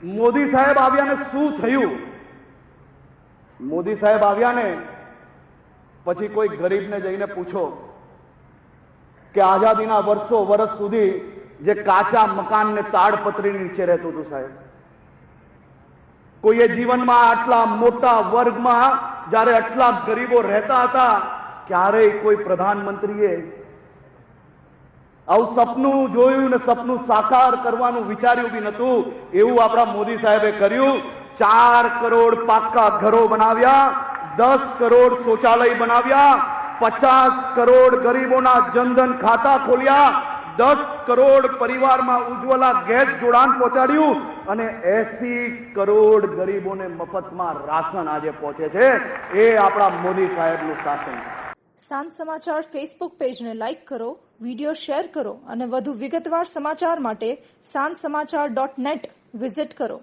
મોદી સાહેબ આવ્યા ને શું થયું? મોદી સાહેબ આવ્યા ને પછી કોઈ ગરીબને જઈને પૂછો કે આઝાદીના વર્ષ સુધી જે કાચા મકાનને તાડપત્રીની નીચે રહેતું હતું સાહેબ, કોઈએ જીવનમાં આટલા મોટા વર્ગમાં જ્યારે આટલા ગરીબો રહેતા હતા, ક્યારેય કોઈ પ્રધાનમંત્રીએ આવું સપનું જોયું ને સપનું સાકાર કરવાનું વિચાર્યું બી નતું. એવું આપણા મોદી સાહેબે કર્યું. 4 કરોડ પાક્કા ઘરો બનાવ્યા, 10 કરોડ શૌચાલય બનાવ્યા, 50 કરોડ ગરીબોના જનધન ખાતા ખોલ્યા, 10 કરોડ પરિવારમાં ઉજ્જવલા ગેસ જોડાણ પહોંચાડ્યું અને 80 કરોડ ગરીબોને મફતમાં રાશન આજે પહોંચે છે. એ આપણા મોદી સાહેબનું શાસન. સાંજ સમાચાર ફેસબુક પેજને લાઇક કરો, વિડીયો શેર કરો અને વધુ વિગતવાર સમાચાર માટે sanssamachar.net વિઝિટ કરો.